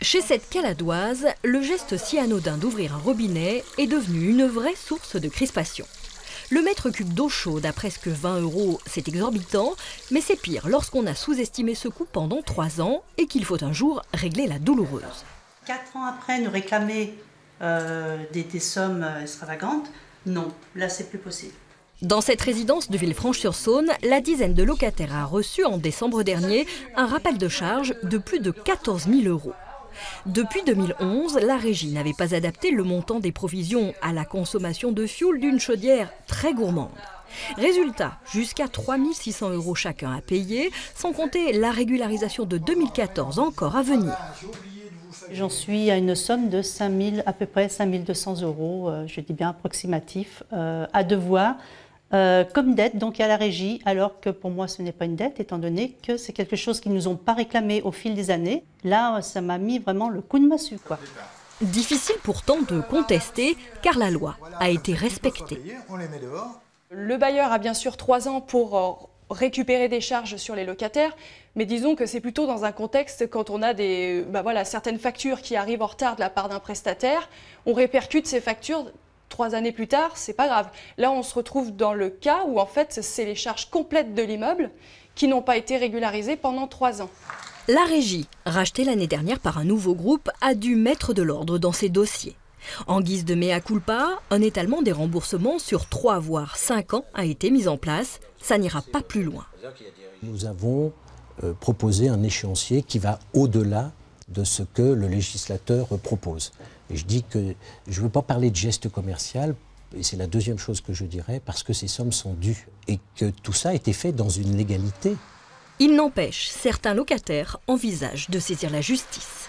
Chez cette Caladoise, le geste si anodin d'ouvrir un robinet est devenu une vraie source de crispation. Le mètre cube d'eau chaude à presque 20 €, c'est exorbitant, mais c'est pire lorsqu'on a sous-estimé ce coût pendant 3 ans et qu'il faut un jour régler la douloureuse. 4 ans après, nous réclamer des sommes extravagantes, non, là c'est plus possible. Dans cette résidence de Villefranche-sur-Saône, la dizaine de locataires a reçu en décembre dernier un rappel de charge de plus de 14 000 €. Depuis 2011, la régie n'avait pas adapté le montant des provisions à la consommation de fioul d'une chaudière très gourmande. Résultat, jusqu'à 3 600 € chacun à payer, sans compter la régularisation de 2014 encore à venir. J'en suis à une somme de à peu près 5 200 €, je dis bien approximatif, à devoir comme dette donc à la régie, alors que pour moi ce n'est pas une dette, étant donné que c'est quelque chose qu'ils ne nous ont pas réclamé au fil des années. Là, ça m'a mis vraiment le coup de massue, quoi. Difficile pourtant de contester, car la loi a été respectée. Le bailleur a bien sûr 3 ans pour récupérer des charges sur les locataires, mais disons que c'est plutôt dans un contexte quand on a certaines factures qui arrivent en retard de la part d'un prestataire, on répercute ces factures 3 années plus tard, c'est pas grave. Là, on se retrouve dans le cas où en fait, c'est les charges complètes de l'immeuble qui n'ont pas été régularisées pendant 3 ans. La régie, rachetée l'année dernière par un nouveau groupe, a dû mettre de l'ordre dans ses dossiers. En guise de mea culpa, un étalement des remboursements sur 3 voire 5 ans a été mis en place. Ça n'ira pas plus loin. Nous avons proposé un échéancier qui va au-delà de ce que le législateur propose. Et je dis que je ne veux pas parler de geste commercial, et c'est la deuxième chose que je dirais, parce que ces sommes sont dues et que tout ça a été fait dans une légalité. Il n'empêche, certains locataires envisagent de saisir la justice.